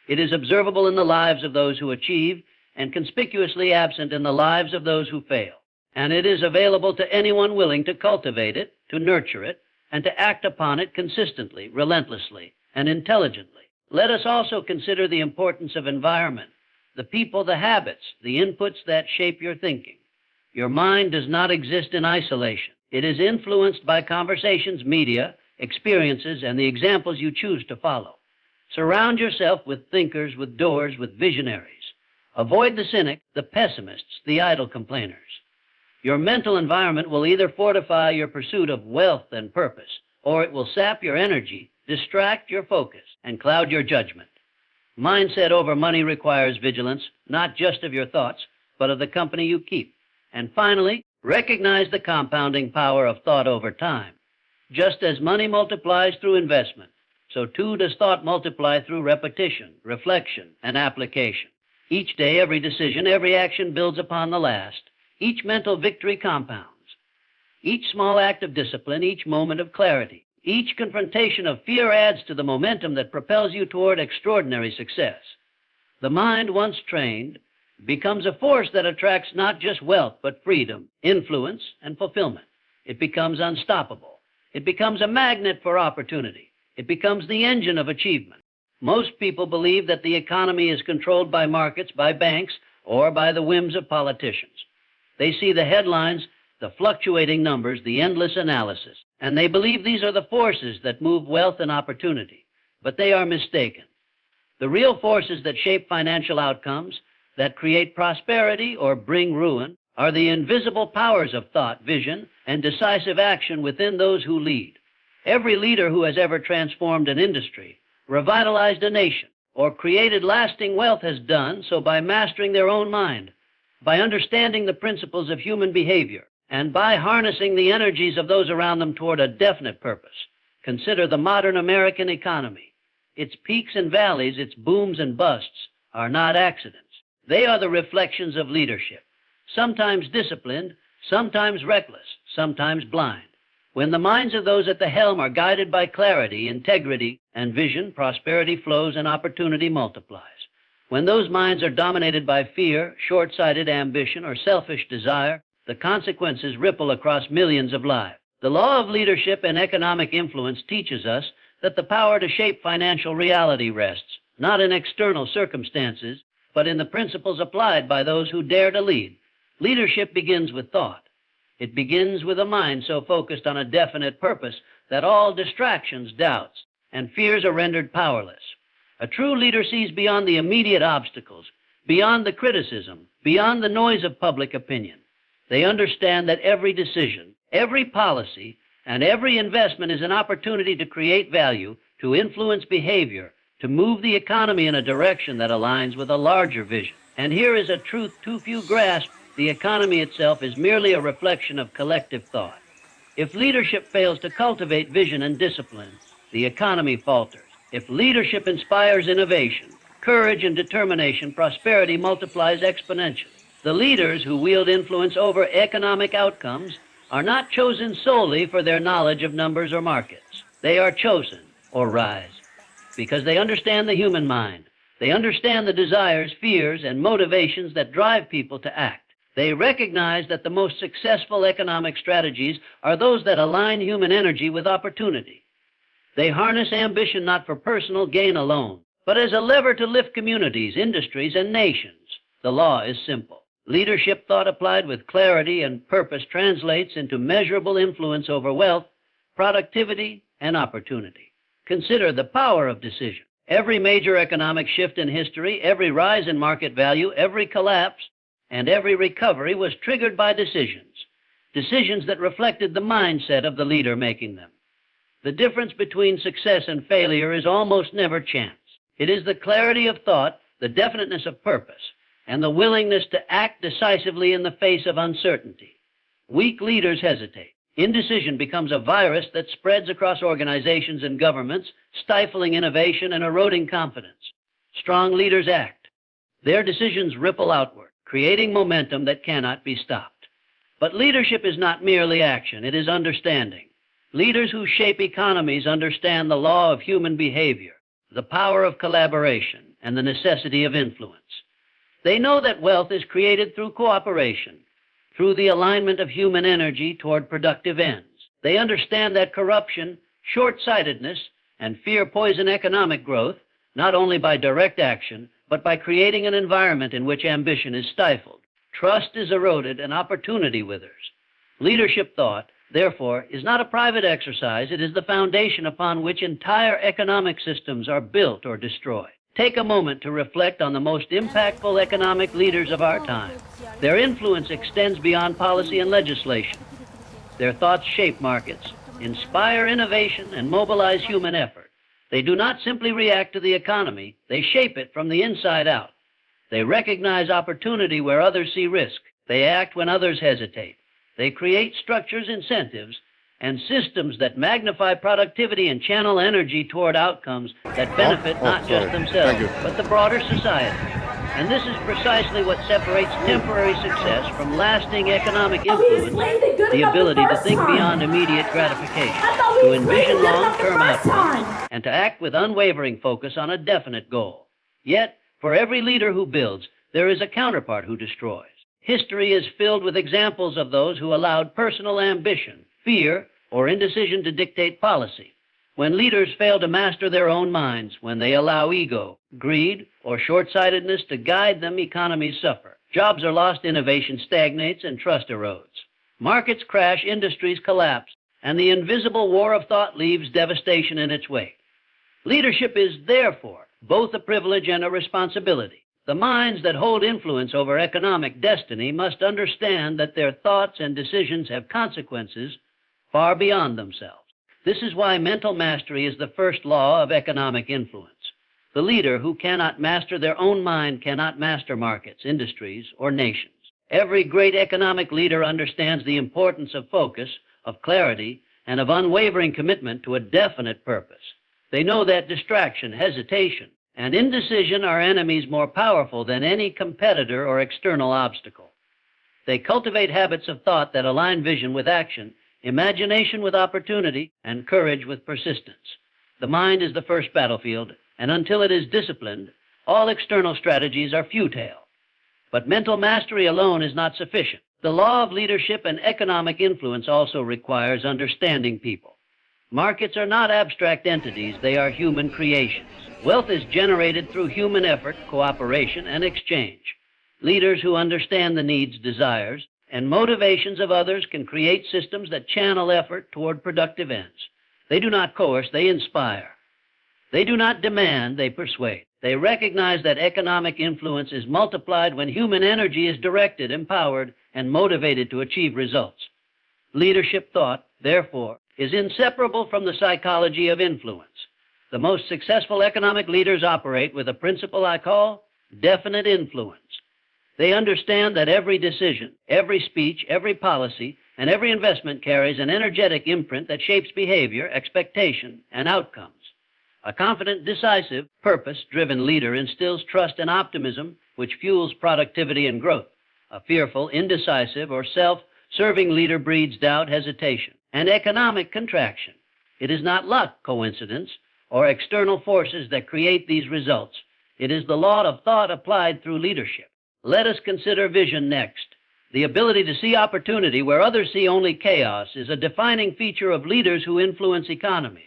It is observable in the lives of those who achieve and conspicuously absent in the lives of those who fail. And it is available to anyone willing to cultivate it, to nurture it, and to act upon it consistently, relentlessly, and intelligently. Let us also consider the importance of environment, the people, the habits, the inputs that shape your thinking. Your mind does not exist in isolation. It is influenced by conversations, media, experiences, and the examples you choose to follow. Surround yourself with thinkers, with doers, with visionaries. Avoid the cynic, the pessimists, the idle complainers. Your mental environment will either fortify your pursuit of wealth and purpose, or it will sap your energy, distract your focus, and cloud your judgment. Mindset over money requires vigilance, not just of your thoughts, but of the company you keep. And finally, recognize the compounding power of thought over time. Just as money multiplies through investment, so too does thought multiply through repetition, reflection, and application. Each day, every decision, every action builds upon the last. Each mental victory compounds. Each small act of discipline, each moment of clarity, each confrontation of fear adds to the momentum that propels you toward extraordinary success. The mind, once trained, becomes a force that attracts not just wealth, but freedom, influence, and fulfillment. It becomes unstoppable. It becomes a magnet for opportunity. It becomes the engine of achievement. Most people believe that the economy is controlled by markets, by banks, or by the whims of politicians. They see the headlines, the fluctuating numbers, the endless analysis, and they believe these are the forces that move wealth and opportunity. But they are mistaken. The real forces that shape financial outcomes, that create prosperity or bring ruin, are the invisible powers of thought, vision, and decisive action within those who lead. Every leader who has ever transformed an industry, revitalized a nation, or created lasting wealth has done so by mastering their own mind, by understanding the principles of human behavior, and by harnessing the energies of those around them toward a definite purpose. Consider the modern American economy. Its peaks and valleys, its booms and busts, are not accidents. They are the reflections of leadership, sometimes disciplined, sometimes reckless, sometimes blind. When the minds of those at the helm are guided by clarity, integrity, and vision, prosperity flows and opportunity multiplies. When those minds are dominated by fear, short-sighted ambition, or selfish desire, the consequences ripple across millions of lives. The law of leadership and economic influence teaches us that the power to shape financial reality rests not in external circumstances, but in the principles applied by those who dare to lead. Leadership begins with thought. It begins with a mind so focused on a definite purpose that all distractions, doubts, and fears are rendered powerless. A true leader sees beyond the immediate obstacles, beyond the criticism, beyond the noise of public opinion. They understand that every decision, every policy, and every investment is an opportunity to create value, to influence behavior, to move the economy in a direction that aligns with a larger vision. And here is a truth too few grasp. The economy itself is merely a reflection of collective thought. If leadership fails to cultivate vision and discipline, the economy falters. If leadership inspires innovation, courage, and determination, prosperity multiplies exponentially. The leaders who wield influence over economic outcomes are not chosen solely for their knowledge of numbers or markets. They are chosen, or rise, because they understand the human mind. They understand the desires, fears, and motivations that drive people to act. They recognize that the most successful economic strategies are those that align human energy with opportunity. They harness ambition not for personal gain alone, but as a lever to lift communities, industries, and nations. The law is simple. Leadership thought applied with clarity and purpose translates into measurable influence over wealth, productivity, and opportunity. Consider the power of decision. Every major economic shift in history, every rise in market value, every collapse, and every recovery was triggered by decisions. Decisions that reflected the mindset of the leader making them. The difference between success and failure is almost never chance. It is the clarity of thought, the definiteness of purpose, and the willingness to act decisively in the face of uncertainty. Weak leaders hesitate. Indecision becomes a virus that spreads across organizations and governments, stifling innovation and eroding confidence. Strong leaders act. Their decisions ripple outward, creating momentum that cannot be stopped. But leadership is not merely action, it is understanding. Leaders who shape economies understand the law of human behavior, the power of collaboration, and the necessity of influence. They know that wealth is created through cooperation, through the alignment of human energy toward productive ends. They understand that corruption, short-sightedness, and fear poison economic growth, not only by direct action, but by creating an environment in which ambition is stifled. Trust is eroded and opportunity withers. Leadership thought, therefore, is not a private exercise. It is the foundation upon which entire economic systems are built or destroyed. Take a moment to reflect on the most impactful economic leaders of our time. Their influence extends beyond policy and legislation. Their thoughts shape markets, inspire innovation, and mobilize human effort. They do not simply react to the economy, they shape it from the inside out. They recognize opportunity where others see risk. They act when others hesitate. They create structures, incentives, and systems that magnify productivity and channel energy toward outcomes that benefit not just themselves, but the broader society. And this is precisely what separates temporary success from lasting economic influence, the ability to think beyond immediate gratification, to envision long-term outcomes, and to act with unwavering focus on a definite goal. Yet, for every leader who builds, there is a counterpart who destroys. History is filled with examples of those who allowed personal ambition, fear, or indecision to dictate policy. When leaders fail to master their own minds, when they allow ego, greed, or short-sightedness to guide them, economies suffer. Jobs are lost, innovation stagnates, and trust erodes. Markets crash, industries collapse, and the invisible war of thought leaves devastation in its wake. Leadership is, therefore, both a privilege and a responsibility. The minds that hold influence over economic destiny must understand that their thoughts and decisions have consequences far beyond themselves. This is why mental mastery is the first law of economic influence. The leader who cannot master their own mind cannot master markets, industries, or nations. Every great economic leader understands the importance of focus, of clarity, and of unwavering commitment to a definite purpose. They know that distraction, hesitation, and indecision are enemies more powerful than any competitor or external obstacle. They cultivate habits of thought that align vision with action, imagination with opportunity, and courage with persistence. The mind is the first battlefield, and until it is disciplined, all external strategies are futile. But mental mastery alone is not sufficient. The law of leadership and economic influence also requires understanding people. Markets are not abstract entities, they are human creations. Wealth is generated through human effort, cooperation, and exchange. Leaders who understand the needs, desires, and motivations of others can create systems that channel effort toward productive ends. They do not coerce, they inspire. They do not demand, they persuade. They recognize that economic influence is multiplied when human energy is directed, empowered, and motivated to achieve results. Leadership thought, therefore, is inseparable from the psychology of influence. The most successful economic leaders operate with a principle I call definite influence. They understand that every decision, every speech, every policy, and every investment carries an energetic imprint that shapes behavior, expectation, and outcomes. A confident, decisive, purpose-driven leader instills trust and optimism, which fuels productivity and growth. A fearful, indecisive, or self-serving leader breeds doubt, hesitation, and economic contraction. It is not luck, coincidence, or external forces that create these results. It is the law of thought applied through leadership. Let us consider vision next. The ability to see opportunity where others see only chaos is a defining feature of leaders who influence economies.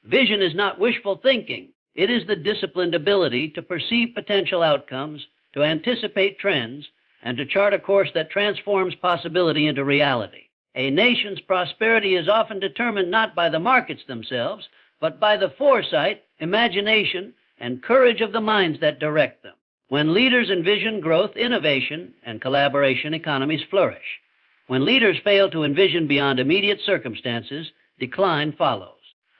Vision is not wishful thinking. It is the disciplined ability to perceive potential outcomes, to anticipate trends, and to chart a course that transforms possibility into reality. A nation's prosperity is often determined not by the markets themselves, but by the foresight, imagination, and courage of the minds that direct them. When leaders envision growth, innovation, and collaboration, economies flourish. When leaders fail to envision beyond immediate circumstances, decline follows.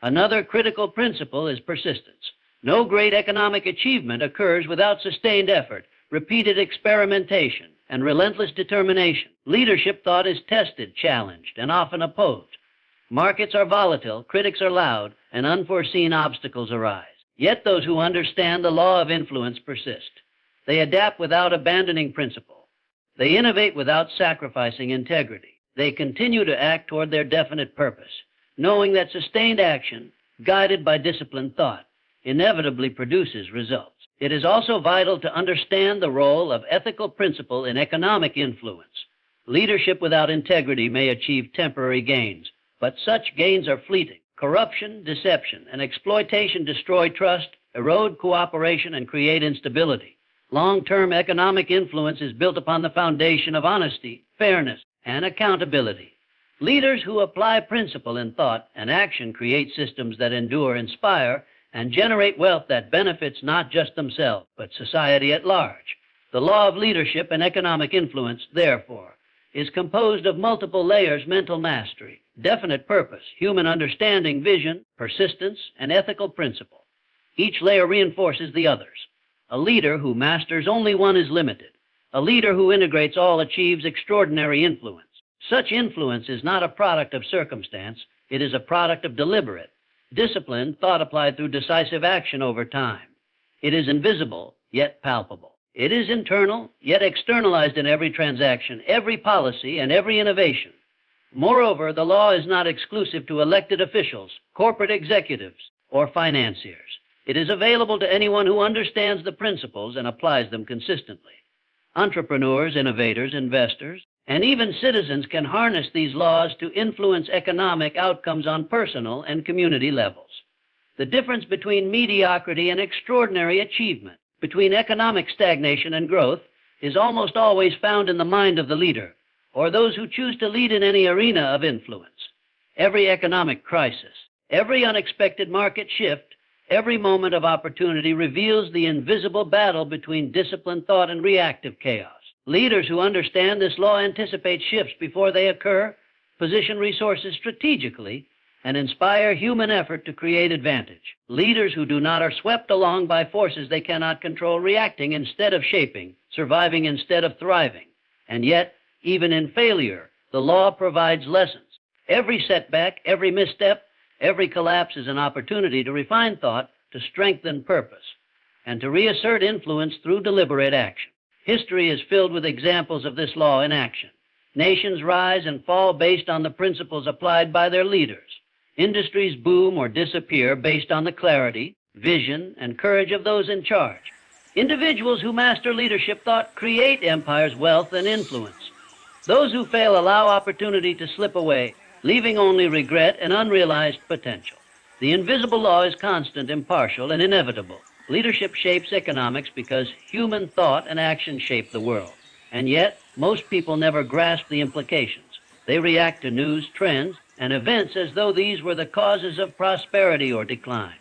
Another critical principle is persistence. No great economic achievement occurs without sustained effort, repeated experimentation, and relentless determination. Leadership thought is tested, challenged, and often opposed. Markets are volatile, critics are loud, and unforeseen obstacles arise. Yet those who understand the law of influence persist. They adapt without abandoning principle. They innovate without sacrificing integrity. They continue to act toward their definite purpose, knowing that sustained action, guided by disciplined thought, inevitably produces results. It is also vital to understand the role of ethical principle in economic influence. Leadership without integrity may achieve temporary gains, but such gains are fleeting. Corruption, deception, and exploitation destroy trust, erode cooperation, and create instability. Long-term economic influence is built upon the foundation of honesty, fairness, and accountability. Leaders who apply principle in thought and action create systems that endure, inspire, and generate wealth that benefits not just themselves, but society at large. The law of leadership and economic influence, therefore, is composed of multiple layers: mental mastery, definite purpose, human understanding, vision, persistence, and ethical principle. Each layer reinforces the others. A leader who masters only one is limited. A leader who integrates all achieves extraordinary influence. Such influence is not a product of circumstance. It is a product of deliberate, disciplined thought applied through decisive action over time. It is invisible, yet palpable. It is internal, yet externalized in every transaction, every policy, and every innovation. Moreover, the law is not exclusive to elected officials, corporate executives, or financiers. It is available to anyone who understands the principles and applies them consistently. Entrepreneurs, innovators, investors, and even citizens can harness these laws to influence economic outcomes on personal and community levels. The difference between mediocrity and extraordinary achievement, between economic stagnation and growth, is almost always found in the mind of the leader, or those who choose to lead in any arena of influence. Every economic crisis, every unexpected market shift, every moment of opportunity reveals the invisible battle between disciplined thought and reactive chaos. Leaders who understand this law anticipate shifts before they occur, position resources strategically, and inspire human effort to create advantage. Leaders who do not are swept along by forces they cannot control, reacting instead of shaping, surviving instead of thriving. And yet, even in failure, the law provides lessons. Every setback, every misstep, every collapse is an opportunity to refine thought, to strengthen purpose, and to reassert influence through deliberate action. History is filled with examples of this law in action. Nations rise and fall based on the principles applied by their leaders. Industries boom or disappear based on the clarity, vision, and courage of those in charge. Individuals who master leadership thought create empires, wealth, and influence. Those who fail allow opportunity to slip away, leaving only regret and unrealized potential. The invisible law is constant, impartial, and inevitable. Leadership shapes economics because human thought and action shape the world. And yet, most people never grasp the implications. They react to news, trends, and events as though these were the causes of prosperity or decline.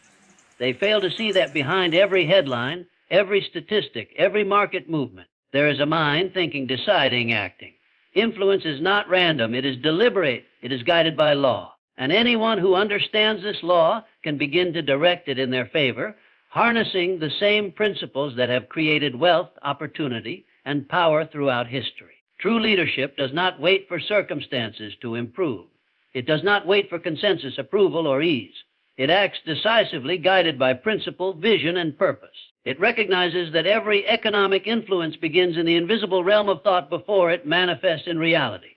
They fail to see that behind every headline, every statistic, every market movement, there is a mind thinking, deciding, acting. Influence is not random, it is deliberate, it is guided by law. And anyone who understands this law can begin to direct it in their favor, harnessing the same principles that have created wealth, opportunity, and power throughout history. True leadership does not wait for circumstances to improve. It does not wait for consensus, approval, or ease. It acts decisively, guided by principle, vision, and purpose. It recognizes that every economic influence begins in the invisible realm of thought before it manifests in reality.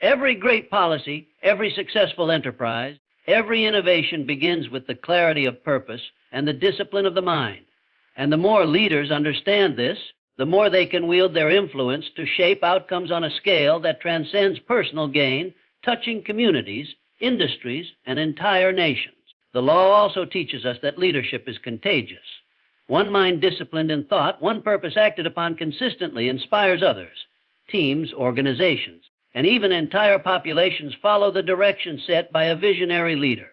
Every great policy, every successful enterprise, every innovation begins with the clarity of purpose and the discipline of the mind. And the more leaders understand this, the more they can wield their influence to shape outcomes on a scale that transcends personal gain, touching communities, industries, and entire nations. The law also teaches us that leadership is contagious. One mind disciplined in thought, one purpose acted upon consistently inspires others. teams, organizations, and even entire populations follow the direction set by a visionary leader.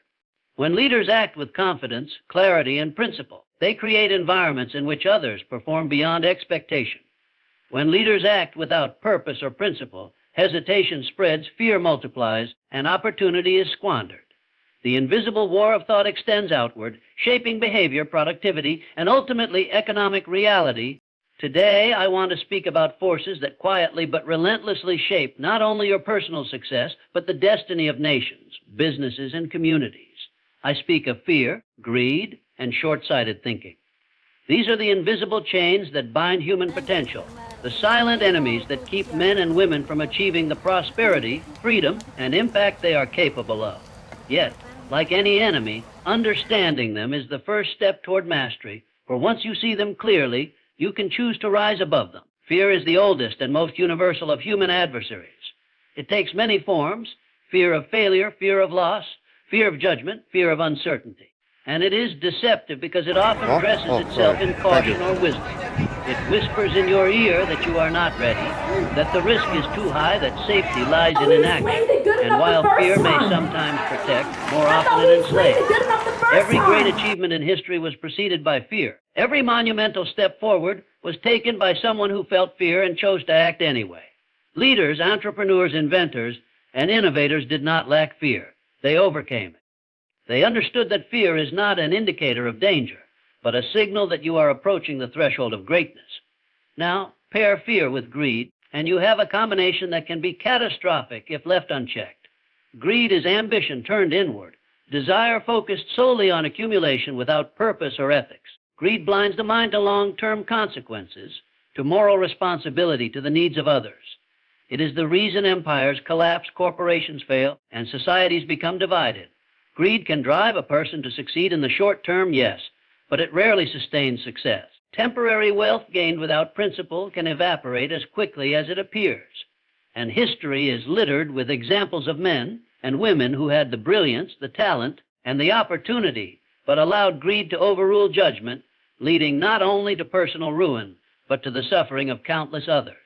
When leaders act with confidence, clarity, and principle, they create environments in which others perform beyond expectation. When leaders act without purpose or principle, hesitation spreads, fear multiplies, and opportunity is squandered. The invisible war of thought extends outward, shaping behavior, productivity, and ultimately economic reality. Today, I want to speak about forces that quietly but relentlessly shape not only your personal success, but the destiny of nations, businesses, and communities. I speak of fear, greed, and short-sighted thinking. These are the invisible chains that bind human potential, the silent enemies that keep men and women from achieving the prosperity, freedom, and impact they are capable of. Yet, like any enemy, understanding them is the first step toward mastery, for once you see them clearly, you can choose to rise above them. Fear is the oldest and most universal of human adversaries. It takes many forms: fear of failure, fear of loss, fear of judgment, fear of uncertainty. And it is deceptive because it often dresses itself in caution or wisdom. It whispers in your ear that you are not ready, that the risk is too high, that safety lies in inaction. And while fear may sometimes protect, more often it enslaves. Every great achievement in history was preceded by fear. Every monumental step forward was taken by someone who felt fear and chose to act anyway. Leaders, entrepreneurs, inventors, and innovators did not lack fear. They overcame it. They understood that fear is not an indicator of danger, but a signal that you are approaching the threshold of greatness. Now, pair fear with greed, and you have a combination that can be catastrophic if left unchecked. Greed is ambition turned inward, desire focused solely on accumulation without purpose or ethics. Greed blinds the mind to long-term consequences, to moral responsibility, to the needs of others. It is the reason empires collapse, corporations fail, and societies become divided. Greed can drive a person to succeed in the short term, yes, but it rarely sustains success. Temporary wealth gained without principle can evaporate as quickly as it appears. And history is littered with examples of men and women who had the brilliance, the talent, and the opportunity, but allowed greed to overrule judgment, leading not only to personal ruin, but to the suffering of countless others.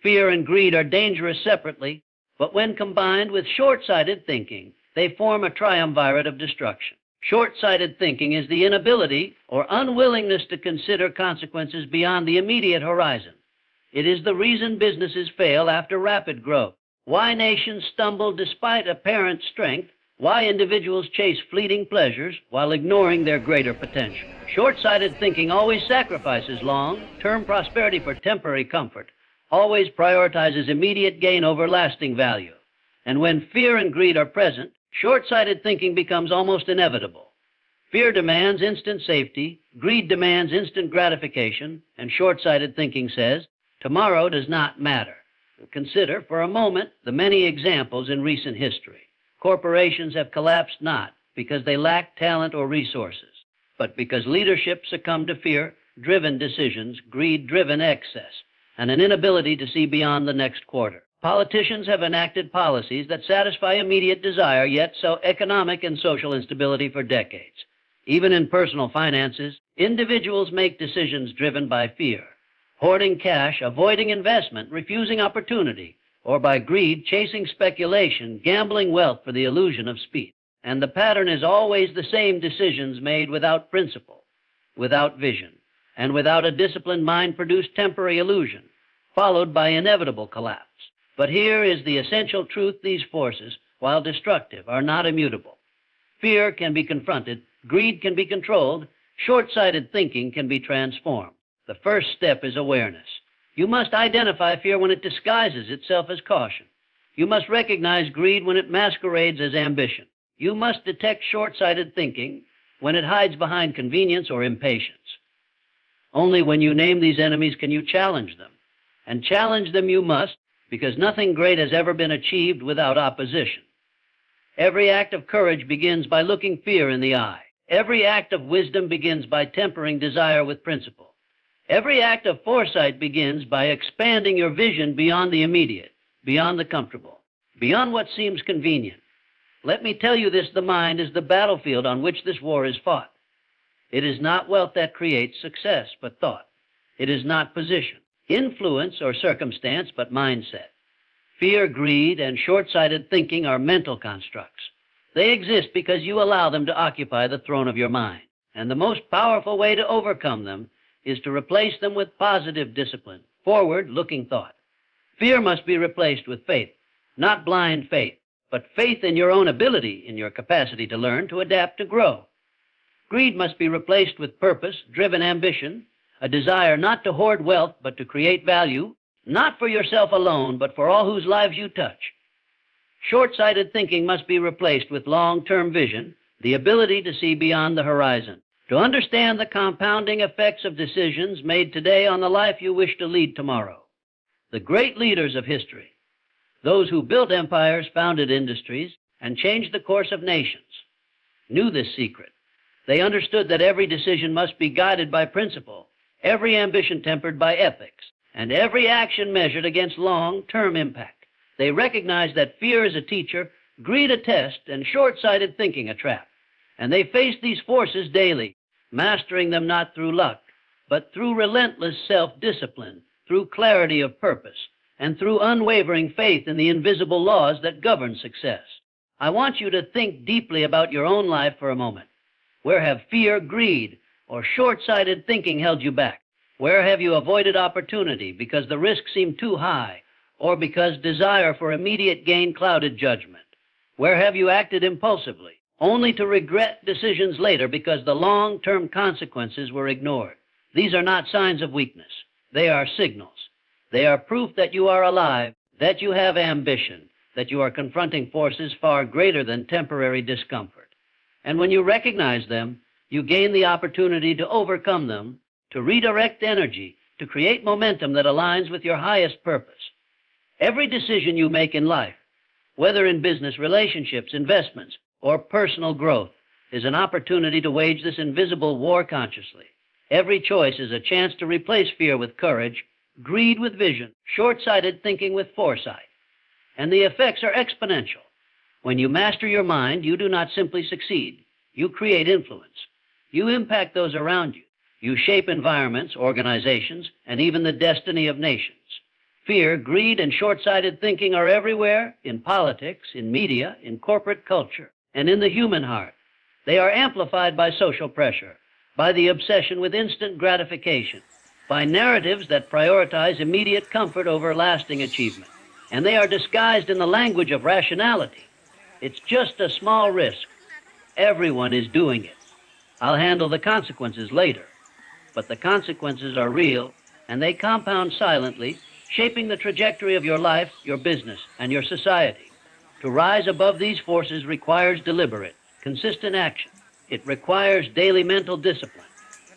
Fear and greed are dangerous separately, but when combined with short-sighted thinking, they form a triumvirate of destruction. Short-sighted thinking is the inability or unwillingness to consider consequences beyond the immediate horizon. It is the reason businesses fail after rapid growth, why nations stumble despite apparent strength, why individuals chase fleeting pleasures while ignoring their greater potential. Short-sighted thinking always sacrifices long-term prosperity for temporary comfort, always prioritizes immediate gain over lasting value. And when fear and greed are present, short-sighted thinking becomes almost inevitable. Fear demands instant safety, greed demands instant gratification, and short-sighted thinking says, tomorrow does not matter. Consider for a moment the many examples in recent history. Corporations have collapsed not because they lack talent or resources, but because leadership succumbed to fear-driven decisions, greed-driven excess, and an inability to see beyond the next quarter. Politicians have enacted policies that satisfy immediate desire, yet sow economic and social instability for decades. Even in personal finances, individuals make decisions driven by fear, hoarding cash, avoiding investment, refusing opportunity, or by greed, chasing speculation, gambling wealth for the illusion of speed. And the pattern is always the same: decisions made without principle, without vision, and without a disciplined mind produce temporary illusion, followed by inevitable collapse. But here is the essential truth: these forces, while destructive, are not immutable. Fear can be confronted, greed can be controlled, short-sighted thinking can be transformed. The first step is awareness. You must identify fear when it disguises itself as caution. You must recognize greed when it masquerades as ambition. You must detect short-sighted thinking when it hides behind convenience or impatience. Only when you name these enemies can you challenge them. And challenge them you must, because nothing great has ever been achieved without opposition. Every act of courage begins by looking fear in the eye. Every act of wisdom begins by tempering desire with principle. Every act of foresight begins by expanding your vision beyond the immediate, beyond the comfortable, beyond what seems convenient. Let me tell you this: the mind is the battlefield on which this war is fought. It is not wealth that creates success, but thought. It is not position, influence or circumstance, but mindset. Fear, greed, and short-sighted thinking are mental constructs. They exist because you allow them to occupy the throne of your mind. And the most powerful way to overcome them is to replace them with positive discipline, forward-looking thought. Fear must be replaced with faith, not blind faith, but faith in your own ability, in your capacity to learn, to adapt, to grow. Greed must be replaced with purpose-driven ambition, a desire not to hoard wealth, but to create value, not for yourself alone, but for all whose lives you touch. Short-sighted thinking must be replaced with long-term vision, the ability to see beyond the horizon, to understand the compounding effects of decisions made today on the life you wish to lead tomorrow. The great leaders of history, those who built empires, founded industries, and changed the course of nations, knew this secret. They understood that every decision must be guided by principle, every ambition tempered by ethics, and every action measured against long-term impact. They recognized that fear is a teacher, greed a test, and short-sighted thinking a trap. And they faced these forces daily, mastering them not through luck, but through relentless self-discipline, through clarity of purpose, and through unwavering faith in the invisible laws that govern success. I want you to think deeply about your own life for a moment. Where have fear, greed, or short-sighted thinking held you back? Where have you avoided opportunity because the risk seemed too high, or because desire for immediate gain clouded judgment? Where have you acted impulsively, only to regret decisions later because the long-term consequences were ignored? These are not signs of weakness. They are signals. They are proof that you are alive, that you have ambition, that you are confronting forces far greater than temporary discomfort. And when you recognize them, you gain the opportunity to overcome them, to redirect energy, to create momentum that aligns with your highest purpose. Every decision you make in life, whether in business, relationships, investments, or personal growth, is an opportunity to wage this invisible war consciously. Every choice is a chance to replace fear with courage, greed with vision, short-sighted thinking with foresight. And the effects are exponential. When you master your mind, you do not simply succeed. You create influence. You impact those around you. You shape environments, organizations, and even the destiny of nations. Fear, greed, and short-sighted thinking are everywhere, in politics, in media, in corporate culture, and in the human heart. They are amplified by social pressure, by the obsession with instant gratification, by narratives that prioritize immediate comfort over lasting achievement. And they are disguised in the language of rationality. It's just a small risk. Everyone is doing it. I'll handle the consequences later. But the consequences are real, and they compound silently, shaping the trajectory of your life, your business, and your society. To rise above these forces requires deliberate, consistent action. It requires daily mental discipline.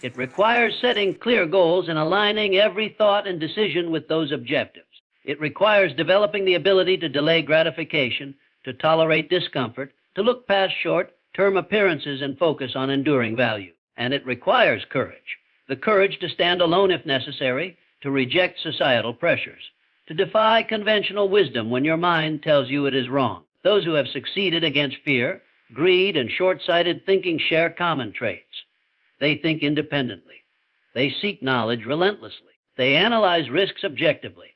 It requires setting clear goals and aligning every thought and decision with those objectives. It requires developing the ability to delay gratification, to tolerate discomfort, to look past short-term appearances and focus on enduring value. And it requires courage. The courage to stand alone if necessary, to reject societal pressures, to defy conventional wisdom when your mind tells you it is wrong. Those who have succeeded against fear, greed, and short-sighted thinking share common traits. They think independently. They seek knowledge relentlessly. They analyze risks objectively.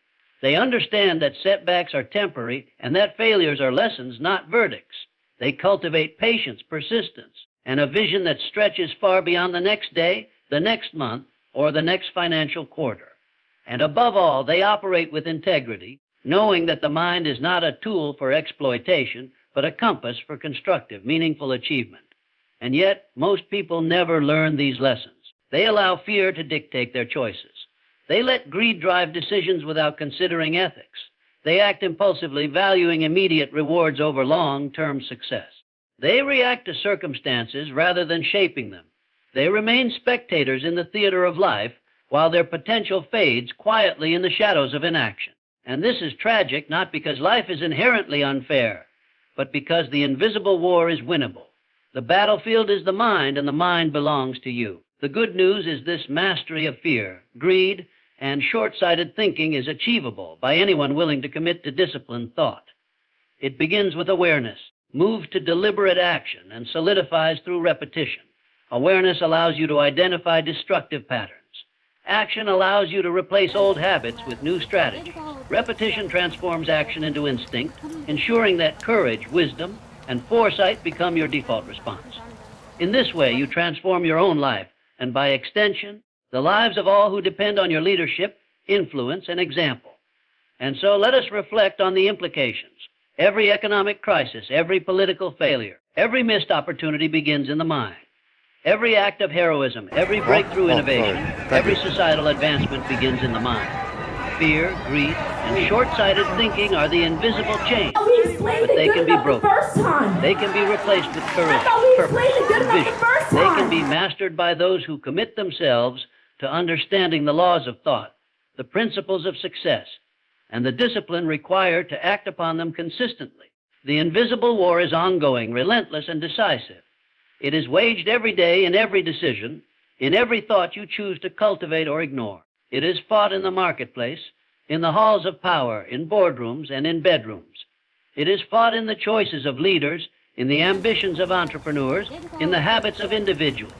They understand that setbacks are temporary and that failures are lessons, not verdicts. They cultivate patience, persistence, and a vision that stretches far beyond the next day, the next month, or the next financial quarter. And above all, they operate with integrity, knowing that the mind is not a tool for exploitation, but a compass for constructive, meaningful achievement. And yet, most people never learn these lessons. They allow fear to dictate their choices. They let greed drive decisions without considering ethics. They act impulsively, valuing immediate rewards over long-term success. They react to circumstances rather than shaping them. They remain spectators in the theater of life, while their potential fades quietly in the shadows of inaction. And this is tragic, not because life is inherently unfair, but because the invisible war is winnable. The battlefield is the mind, and the mind belongs to you. The good news is this mastery of fear, greed, and short-sighted thinking is achievable by anyone willing to commit to disciplined thought. It begins with awareness, moves to deliberate action, and solidifies through repetition. Awareness allows you to identify destructive patterns. Action allows you to replace old habits with new strategies. Repetition transforms action into instinct, ensuring that courage, wisdom, and foresight become your default response. In this way, you transform your own life, and by extension, the lives of all who depend on your leadership, influence, and example. And so let us reflect on the implications. Every economic crisis, every political failure, every missed opportunity begins in the mind. Every act of heroism, every breakthrough innovation, every societal advancement begins in the mind. Fear, greed, and short-sighted thinking are the invisible chains, but they can be broken. They can be replaced with courage, purpose, and vision. They can be mastered by those who commit themselves to understanding the laws of thought, the principles of success, and the discipline required to act upon them consistently. The invisible war is ongoing, relentless, and decisive. It is waged every day in every decision, in every thought you choose to cultivate or ignore. It is fought in the marketplace, in the halls of power, in boardrooms, and in bedrooms. It is fought in the choices of leaders, in the ambitions of entrepreneurs, in the habits of individuals.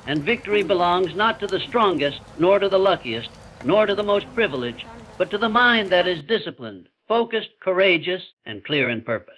And victory belongs not to the strongest, nor to the luckiest, nor to the most privileged, but to the mind that is disciplined, focused, courageous, and clear in purpose.